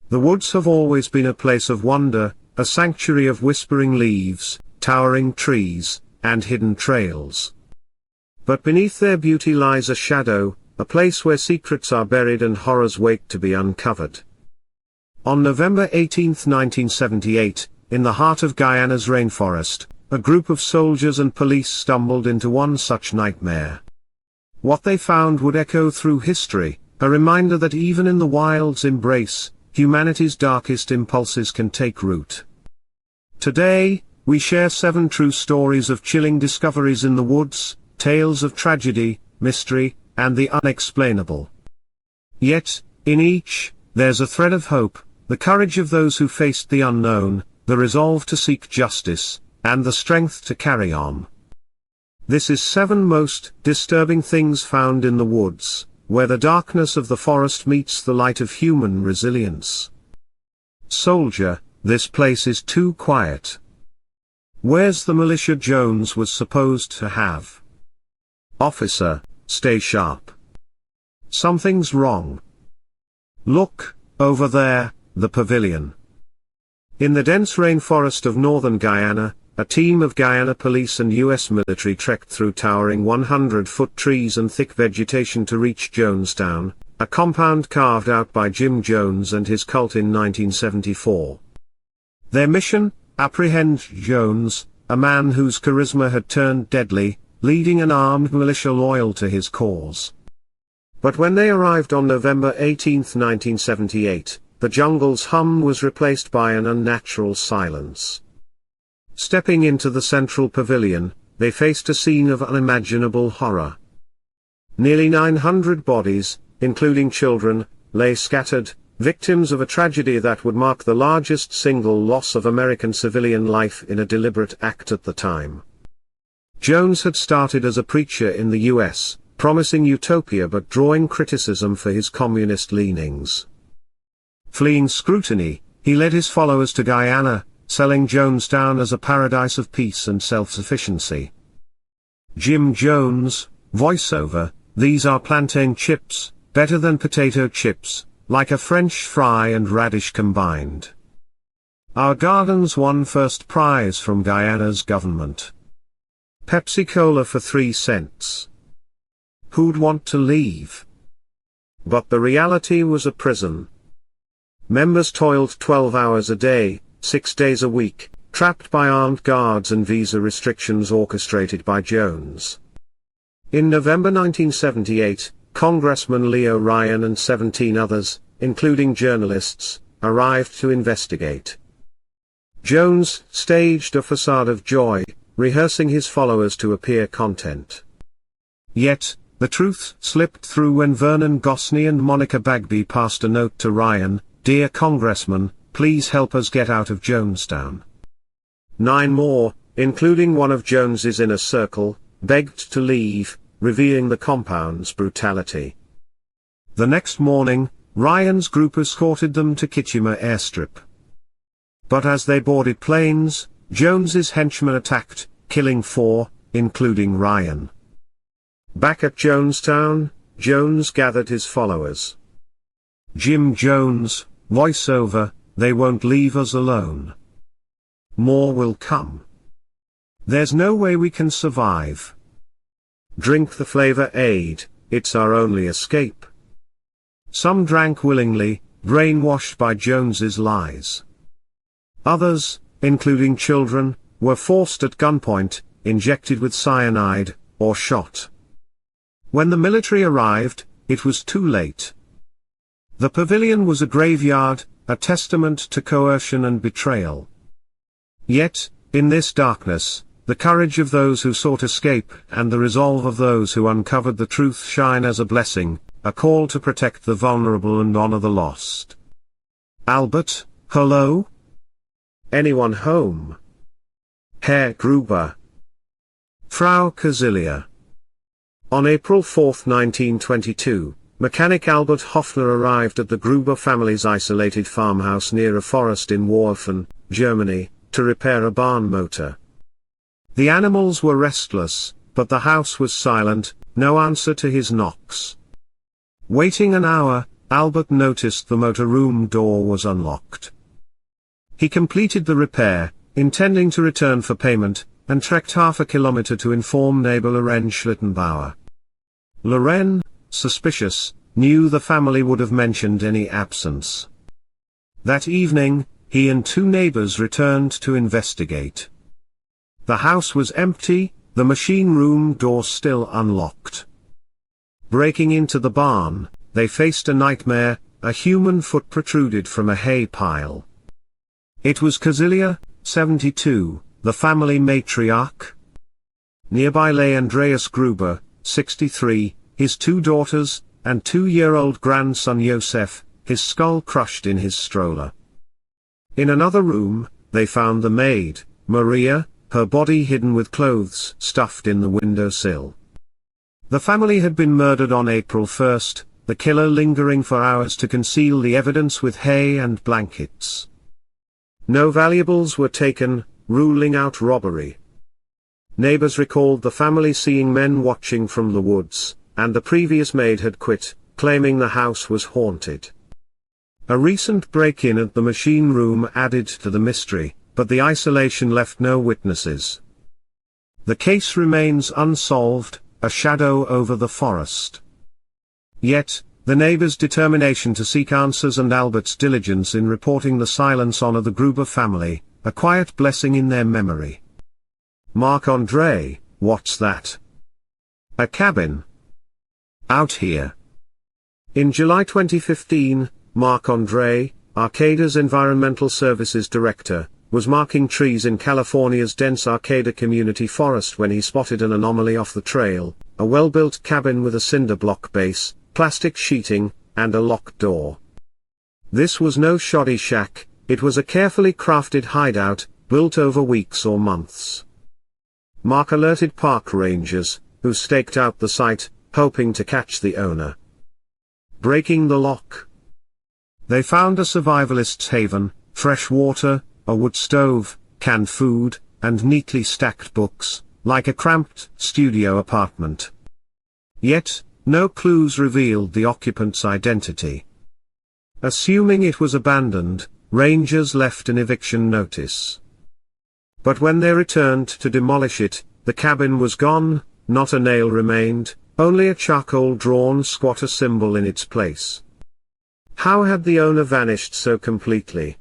The woods have always been a place of wonder, a sanctuary of whispering leaves, towering trees, and hidden trails. But beneath their beauty lies a shadow, a place where secrets are buried and horrors wait to be uncovered. On November 18, 1978, in the heart of Guyana's rainforest, a group of soldiers and police stumbled into one such nightmare. What they found would echo through history, a reminder that even in the wild's embrace, humanity's darkest impulses can take root. Today, we share 7 true stories of chilling discoveries in the woods, tales of tragedy, mystery, and the unexplainable. Yet, in each, there's a thread of hope, the courage of those who faced the unknown, the resolve to seek justice, and the strength to carry on. This is 7 most disturbing things found in the woods, where the darkness of the forest meets the light of human resilience. Soldier, this place is too quiet. Where's the militia Jones was supposed to have? Officer, stay sharp. Something's wrong. Look, over there, the pavilion. In the dense rainforest of northern Guyana, a team of Guyana police and U.S. military trekked through towering 100-foot trees and thick vegetation to reach Jonestown, a compound carved out by Jim Jones and his cult in 1974. Their mission? Apprehend Jones, a man whose charisma had turned deadly, leading an armed militia loyal to his cause. But when they arrived on November 18, 1978, the jungle's hum was replaced by an unnatural silence. Stepping into the central pavilion, they faced a scene of unimaginable horror. Nearly 900 bodies, including children, lay scattered, victims of a tragedy that would mark the largest single loss of American civilian life in a deliberate act at the time. Jones had started as a preacher in the U.S., promising utopia but drawing criticism for his communist leanings. Fleeing scrutiny, he led his followers to Guyana, selling Jonestown as a paradise of peace and self-sufficiency. Jim Jones, voiceover, these are plantain chips, better than potato chips, like a French fry and radish combined. Our gardens won first prize from Guyana's government. Pepsi Cola for 3 cents. Who'd want to leave? But the reality was a prison. Members toiled 12 hours a day, 6 days a week, trapped by armed guards and visa restrictions orchestrated by Jones. In November 1978, Congressman Leo Ryan and 17 others, including journalists, arrived to investigate. Jones staged a facade of joy, rehearsing his followers to appear content. Yet, the truth slipped through when Vernon Gosney and Monica Bagby passed a note to Ryan, "Dear Congressman, please help us get out of Jonestown." 9 more, including one of Jones's inner circle, begged to leave, revealing the compound's brutality. The next morning, Ryan's group escorted them to Kitchener airstrip. But as they boarded planes, Jones's henchmen attacked, killing 4, including Ryan. Back at Jonestown, Jones gathered his followers. Jim Jones, voiceover, they won't leave us alone. More will come. There's no way we can survive. Drink the flavor aid, it's our only escape. Some drank willingly, brainwashed by Jones's lies. Others, including children, were forced at gunpoint, injected with cyanide, or shot. When the military arrived, it was too late. The pavilion was a graveyard, a testament to coercion and betrayal. Yet, in this darkness, the courage of those who sought escape and the resolve of those who uncovered the truth shine as a blessing, a call to protect the vulnerable and honor the lost. Albert, hello? Anyone home? Herr Gruber. Frau Kazilia. On April 4, 1922, mechanic Albert Hoffner arrived at the Gruber family's isolated farmhouse near a forest in Worfen, Germany, to repair a barn motor. The animals were restless, but the house was silent, no answer to his knocks. Waiting an hour, Albert noticed the motorroom door was unlocked. He completed the repair, intending to return for payment, and trekked half a kilometer to inform neighbor Loren Schlittenbauer. Loren, suspicious, knew the family would have mentioned any absence. That evening, he and two neighbors returned to investigate. The house was empty, the machine room door still unlocked. Breaking into the barn, they faced a nightmare. A human foot protruded from a hay pile. It was Casilia, 72, the family matriarch. Nearby lay Andreas Gruber, 63, his two daughters, and 2-year-old grandson Josef, his skull crushed in his stroller. In another room, they found the maid, Maria, her body hidden with clothes stuffed in the windowsill. The family had been murdered on April 1st, the killer lingering for hours to conceal the evidence with hay and blankets. No valuables were taken, ruling out robbery. Neighbors recalled the family seeing men watching from the woods, and the previous maid had quit, claiming the house was haunted. A recent break-in at the machine room added to the mystery, but the isolation left no witnesses. The case remains unsolved, a shadow over the forest. Yet, the neighbors' determination to seek answers and Albert's diligence in reporting the silence honor the Gruber family, a quiet blessing in their memory. Marc-André, what's that? A cabin. Out here. In July 2015, Marc-André, Arcada's environmental services director, was marking trees in California's dense Arcada community forest when he spotted an anomaly off the trail, a well-built cabin with a cinder block base, plastic sheeting, and a locked door. This was no shoddy shack, it was a carefully crafted hideout, built over weeks or months. Mark alerted park rangers, who staked out the site, hoping to catch the owner. Breaking the lock. They found a survivalist's haven, fresh water, a wood stove, canned food, and neatly stacked books, like a cramped studio apartment. Yet, no clues revealed the occupant's identity. Assuming it was abandoned, rangers left an eviction notice. But when they returned to demolish it, the cabin was gone, not a nail remained, only a charcoal-drawn squatter symbol in its place. How had the owner vanished so completely?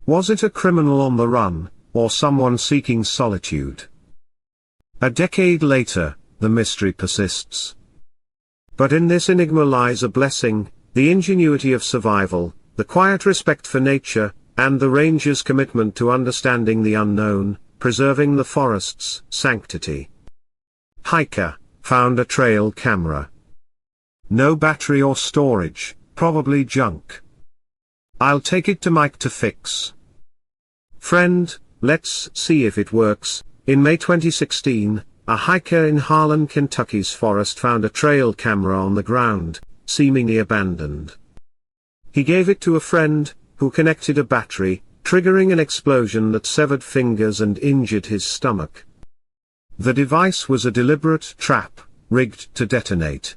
Was it a criminal on the run, or someone seeking solitude? A decade later, the mystery persists. But in this enigma lies a blessing, the ingenuity of survival, the quiet respect for nature, and the ranger's commitment to understanding the unknown, preserving the forest's sanctity. Hiker found a trail camera. No battery or storage, probably junk. I'll take it to Mike to fix. Friend, let's see if it works. In May 2016, a hiker in Harlan, Kentucky's forest found a trail camera on the ground, seemingly abandoned. He gave it to a friend, who connected a battery, triggering an explosion that severed fingers and injured his stomach. The device was a deliberate trap, rigged to detonate.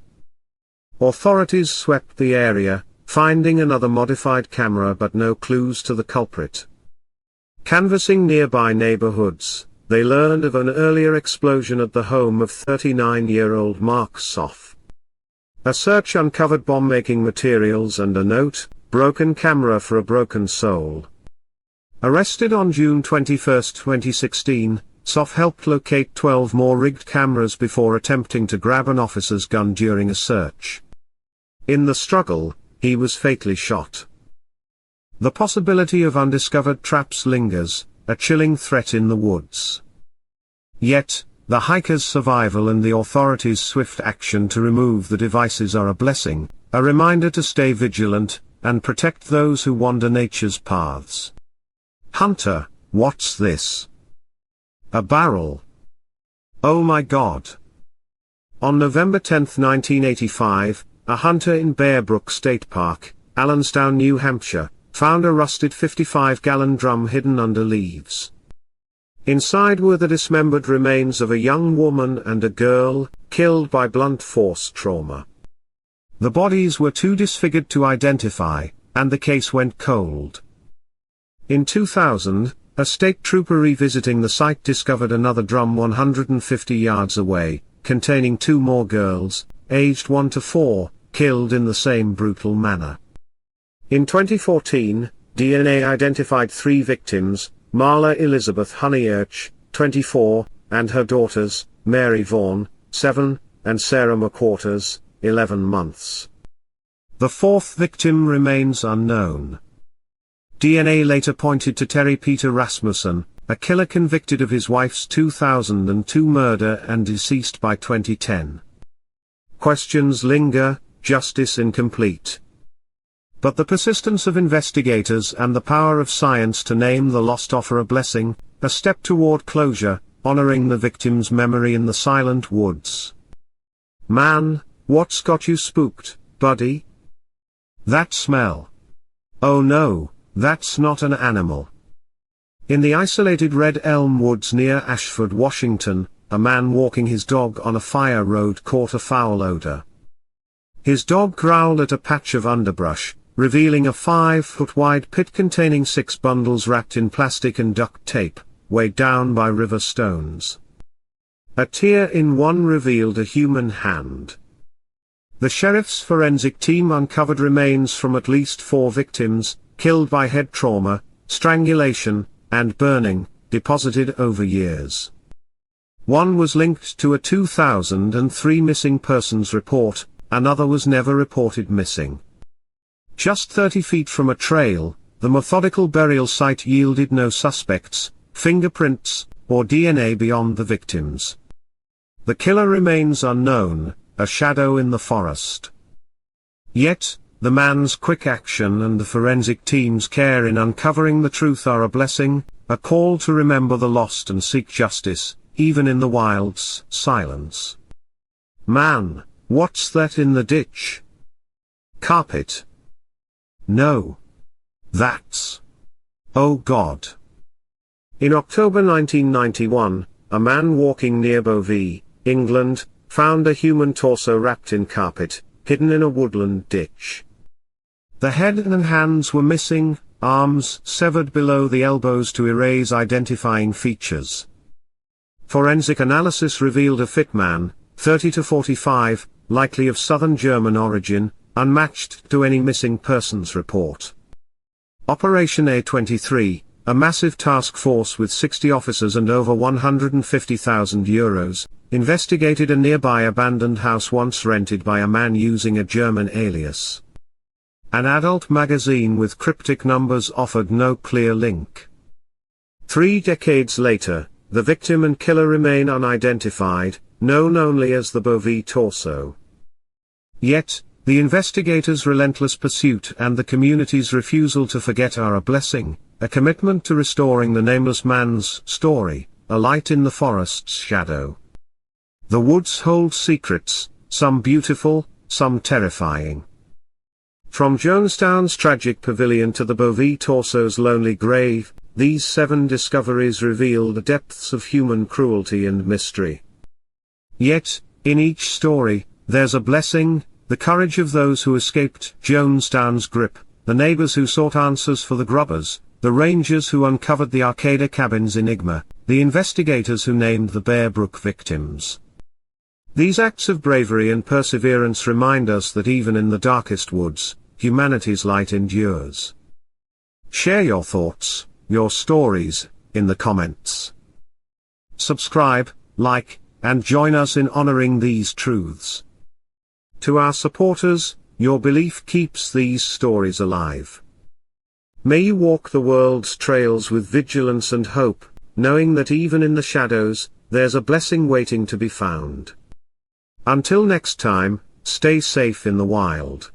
Authorities swept the area, finding another modified camera but no clues to the culprit. Canvassing nearby neighborhoods, they learned of an earlier explosion at the home of 39-year-old Mark Soff. A search uncovered bomb-making materials and a note, "Broken camera for a broken soul." Arrested on June 21, 2016, Soff helped locate 12 more rigged cameras before attempting to grab an officer's gun during a search. In the struggle, he was fatally shot. The possibility of undiscovered traps lingers, a chilling threat in the woods. Yet, the hiker's survival and the authorities' swift action to remove the devices are a blessing, a reminder to stay vigilant, and protect those who wander nature's paths. Hunter, what's this? A barrel. Oh my God. On November 10, 1985, a hunter in Bear Brook State Park, Allenstown, New Hampshire, found a rusted 55-gallon drum hidden under leaves. Inside were the dismembered remains of a young woman and a girl, killed by blunt force trauma. The bodies were too disfigured to identify, and the case went cold. In 2000, a state trooper revisiting the site discovered another drum 150 yards away, containing 2 more girls, aged 1 to 4, killed in the same brutal manner. In 2014, DNA identified 3 victims, Marla Elizabeth Honeychurch, 24, and her daughters, Mary Vaughan, 7, and Sarah McQuarters, 11 months. The 4th victim remains unknown. DNA later pointed to Terry Peter Rasmussen, a killer convicted of his wife's 2002 murder and deceased by 2010. Questions linger, justice incomplete. But the persistence of investigators and the power of science to name the lost offer a blessing, a step toward closure, honoring the victim's memory in the silent woods. Man, what's got you spooked, buddy? That smell. Oh no, that's not an animal. In the isolated Red Elm Woods near Ashford, Washington, a man walking his dog on a fire road caught a foul odor. His dog growled at a patch of underbrush, revealing a 5-foot-wide pit containing 6 bundles wrapped in plastic and duct tape, weighed down by river stones. A tear in one revealed a human hand. The sheriff's forensic team uncovered remains from at least 4 victims, killed by head trauma, strangulation, and burning, deposited over years. One was linked to a 2003 missing persons report, another was never reported missing. Just 30 feet from a trail, the methodical burial site yielded no suspects, fingerprints, or DNA beyond the victims. The killer remains unknown, a shadow in the forest. Yet, the man's quick action and the forensic team's care in uncovering the truth are a blessing, a call to remember the lost and seek justice, even in the wild's silence. Man, what's that in the ditch? Carpet. No. That's... Oh God. In October 1991, a man walking near Bovey, England, found a human torso wrapped in carpet, hidden in a woodland ditch. The head and hands were missing, arms severed below the elbows to erase identifying features. Forensic analysis revealed a fit man, 30 to 45, likely of southern German origin, unmatched to any missing persons report. Operation A23, a massive task force with 60 officers and over €150,000, investigated a nearby abandoned house once rented by a man using a German alias. An adult magazine with cryptic numbers offered no clear link. 3 decades later, the victim and killer remain unidentified, known only as the Bovey torso. Yet, the investigators' relentless pursuit and the community's refusal to forget are a blessing, a commitment to restoring the nameless man's story, a light in the forest's shadow. The woods hold secrets, some beautiful, some terrifying. From Jonestown's tragic pavilion to the Bovey torso's lonely grave, these 7 discoveries reveal the depths of human cruelty and mystery. Yet, in each story, there's a blessing, the courage of those who escaped Jonestown's grip, the neighbors who sought answers for the grubbers, the rangers who uncovered the Arcata cabin's enigma, the investigators who named the Bear Brook victims. These acts of bravery and perseverance remind us that even in the darkest woods, humanity's light endures. Share your thoughts, your stories, in the comments. Subscribe, like, and join us in honoring these truths. To our supporters, your belief keeps these stories alive. May you walk the world's trails with vigilance and hope, knowing that even in the shadows, there's a blessing waiting to be found. Until next time, stay safe in the wild.